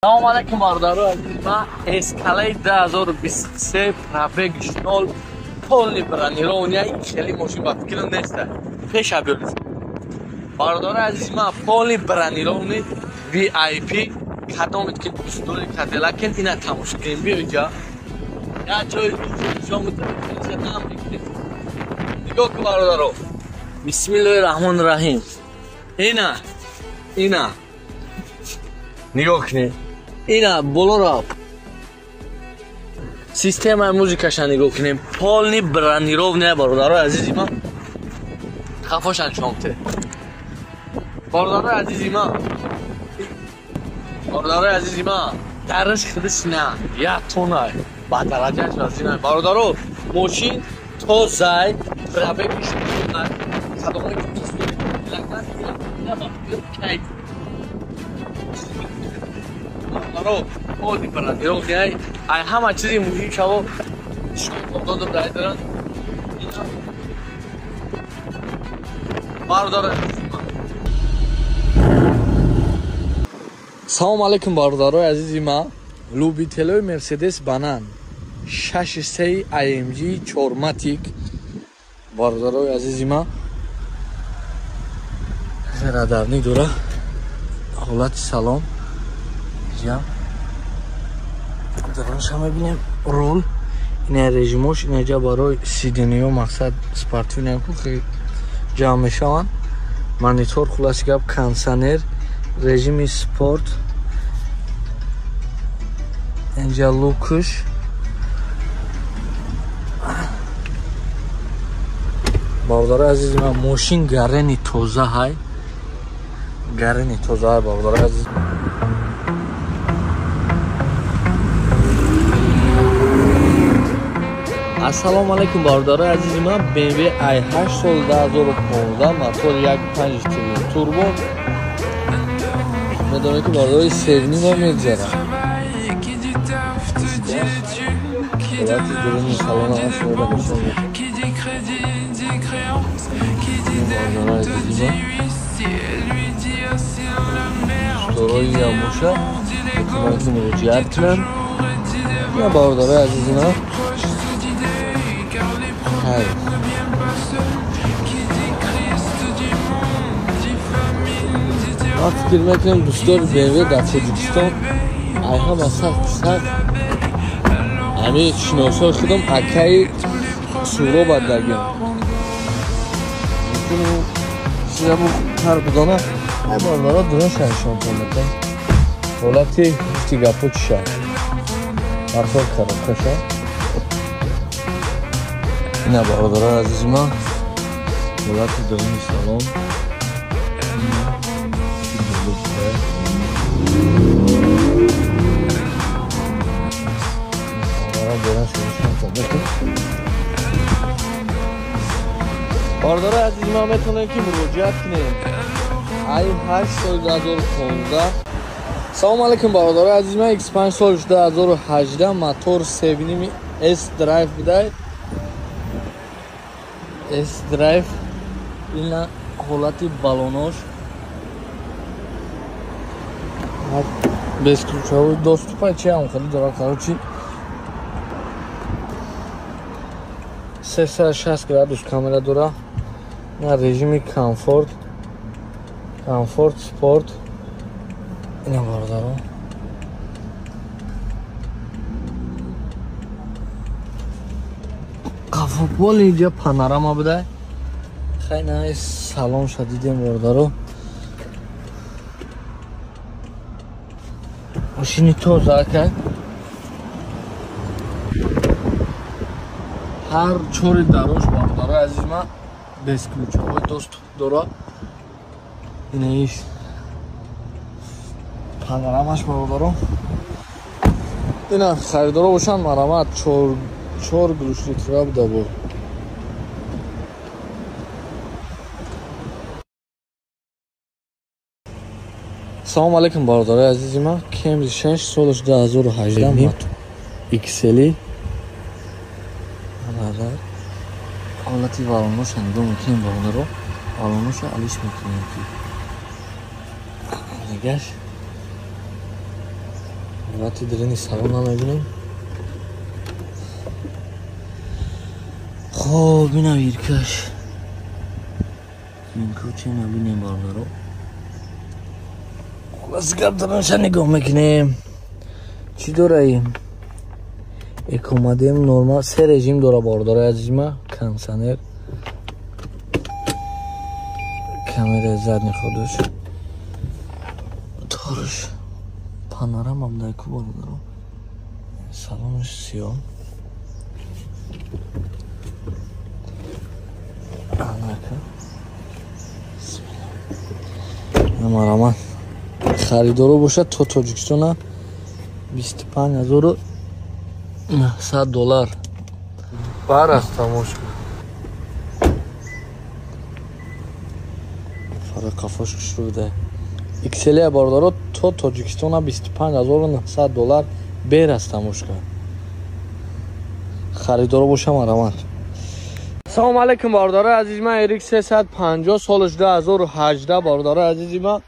Салом алейкум бародаро азиз, ман Escalade 2023 пробег 0 полный бронированный хели машин ба фикрам неста. Пеша бёрез. Бародаро азиз, ман полный бронированный VIP кадомит ки дӯстдори Cadillac ина тамошо кунем биёҷа. Я ҷои шумо мутаваҷҷиҳ мекунед. Нигоҳ кун бародаро. Бисмиллаҳир раҳмонир раҳим. Ина нигоҳ кунед. Ина болора системаи музикаша нигоҳ кунем. Полный бронированный бародаро азизи ман. хафошан шомте. Бародаро азизи ман. Бародаро азизи ман. Дарш хидишна. Я тонай. Ба дараҷааш вазина. Бародаро мошин тозай пробег шудай. Садомай дӯстори лакан. Кайф. Бародаро полный бронированный. Ай ҳама чизи муҳим шаво додам дайдаран. Бародаро салом алейкум бародаро азизи ман. Любителои Mercedes Banan 63 AMG 4matic бародаро азизи ман. радарник дора. ҳолати салом. Ҷам. Даронша мебинем рул. Ина режимош инаҷа барои сидениё мақсад спортивная хеле ҷамъ мешаванд. Монитор хулоси гап кондитсионер, режими спорт. Инҷа лукш. бародаро азизи ман мошин гарени тоза ҳай. Гарени тоза ҳай бародаро азиз. Ассалому алейкум бародаро азизи ман. BMW i8 соли 2015 мотор 1.5 литр турбо. медонед ки бародаро севни ма мегзара. ҳолати дурини салона ашода бошад. бародаро азизи ман. сторои ямоша метавонед муроҷиат кунанд. ина бародаро азизи ман. من فکر میکنم دوستدار BMW در تاجیکستان ایها مثلا سر همه شناسای خودم اکای سورا باید درگیم میکنم چیزا بو هر بدانه ای باردارا درون شنشان کنم حالتی هفتی گفت چیشه مرفاق کرم کشه اینا باردارا عزیزی من حالتی درون سلام باردارا عزیزی من میتونم که مراجعت کنیم ای 8 سال 2015. سلام علیکم باردارا عزیزی من. X5 سال 2018 موتور 7 S drive بوده. S drive اینا حالتی بالوناش без ключовой доступа чи ам хали дора короче 360 градус камера дора на режими комфорт спорт ина бародаро қафополи инҷа панорама буда хайна салон шадидем бародаро машини тоза кай ҳар чори дарош бародаро азиз ман без ключовой доступ дора инаиш панорамаш бародаро ина харидоро бошанд марамат 4 грушли тура буда бо салом алейкум бародаро азизи ман. Camry 6 соли 2018 мотор XL ҳолати валоноша нигоҳ мекунем бародаро. валоноша алиш мекунем ки нигаш وقتی درینی سالن هم میبینیم. خب این هم ایرکش این کوچه نبینیم باردارو. خلاص گردنش نگاه میکنیم چی داره این یک اومدیم نورمال سه رژیم داره بارداره عزیزم. کنسنر کامera задний ходش تارش پانورام هم دایکو باردارو. سالنش سیاه نمارمان خریدارو باشه تو تاجیکستان $25,900 بر است تماش کن فرق کافاش شده اکسلی باردارو تو تاجیکستان $25,900 بر است تماش کن خریدارو باشه مرمان. سلام علیکم بارداره عزیز من ایریک 350 سالش 2018 بارداره عزیزی من.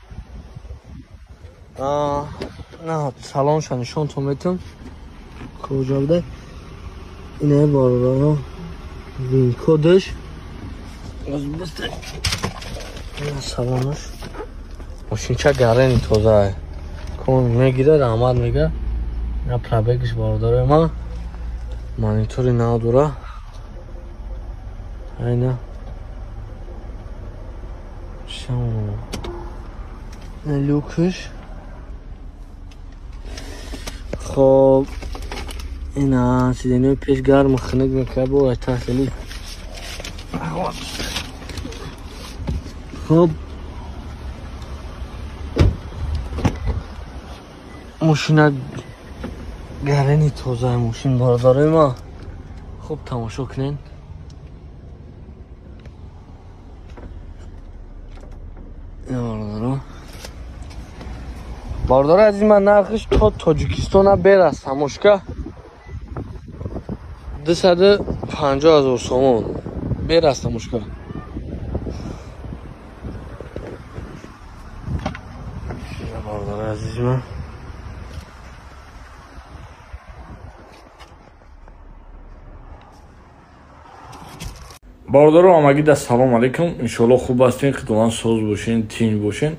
نه سلامش نشون تو میتون کجا بوده اینه بارداره وین کودش از بسته این سلامش ماشین چه گرنی توزه کن میگیره رحمت میگه اینا پرابگش بارداره ما مانیتوری نداره اینا شما لوکش خب اینا سیدینوی پیش گرم خنک میکنه با تحصیلی. خب ماشین گرنی توزه ماشین بارداره ما. خب تماشا کنین بارداره عزیز من نرخش تا تاجیکستان بر است هموشکه $250,000 بر است هموشکه. بارداره عزیز من بارداره آمگید سلام علیکم انشالله خوب هستین خدمت ساز باشین تین باشین.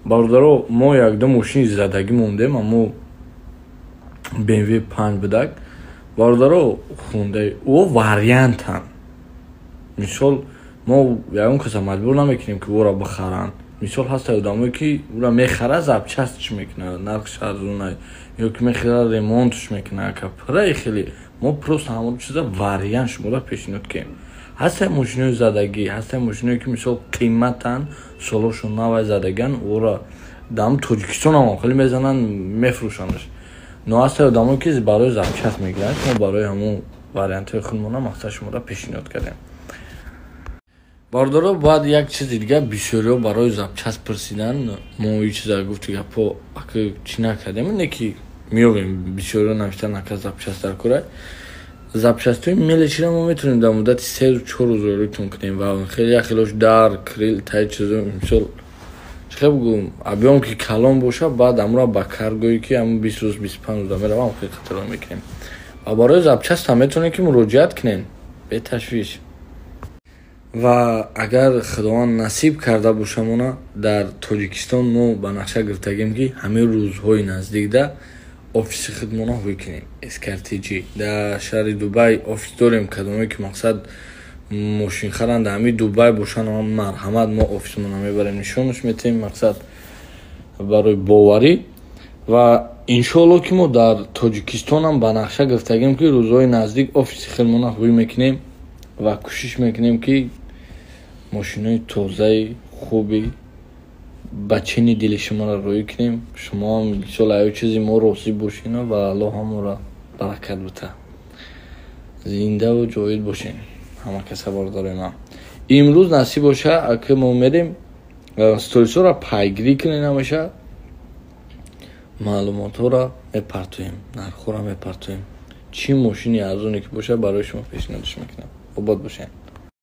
بارداره ما یک دو ماشین زدگی موندیم اما BMW 5 بدک بارداره خونده او واریانت هم مثال ما یکم کسا مجبور نمیکنیم که او را بخرن. مثال هست ادامه که او را میخره زبچستش میکنه نرخش ارزونه یا که میخره ریمونتش میکنه که پره خیلی ما پروست همون چیزا واریانت شما را پیشنهاد کنیم. هست ماشینای زدگی هست ماشینایی که مثال قیمتن سالاشون نوای زدگن او را دام تاجیکستان هم خیلی میزنن میفروشنش. نو هست دامو که برای زبچست میگیرن ما برای همون واریانت های خودمون مقصد شما را پیشنهاد کردیم. بارداره باید یک چیز دیگه بسیاری برای زبچست پرسیدن ما این چیزا گفت که پا اگه چی نکردیم اینه که میوگیم بسیاری نمیشتر نکرد زبچست در کره زبچستی میلچی را ما میتونیم در مدت 3 و 4 روز رویتون کنیم و خیلی خیلیش در کریل تای چیزا مثال چه بگم ابیام که کلام باشه بعد امرا با کارگویی که هم 20 روز 25 روز میروام خیلی خطر میکنیم و برای زبچست هم میتونیم که مراجعت کنین به تشویش. و اگر خداوند نصیب کرده باشمونه در تاجیکستان ما با نقشه گرفتگیم که همه روزهای نزدیک ده آفیس خدمانه هوی کنیم اسکرتیجی در شهر دوبای آفیس داریم کدومی که مقصد ماشین خرند همه دوبای باشن و مرحمت ما آفیس منو میبریم نشونش میتیم مقصد برای باوری. و انشالله که ما در تاجیکستان هم با نقشه گرفتگیم که روزهای نزدیک آفیس خدمانه هوی میکنیم و کوشش میکنیم که ماشینای تازه خوبی بچینی دل شما را روی کنیم. شما هم بسیار ایو چیزی ما راضی باشین و الله هم را برکت بده زنده و جاوید باشین همه کسا بارداره ما. امروز نصیب باشه اگه ما میریم ستوریس را پیگیری کنیم نمیشه معلومات را میپرتویم نرخ را میپرتویم چی ماشینی ارزونی که باشه برای شما پیشنهادش میکنم. عباد باشین.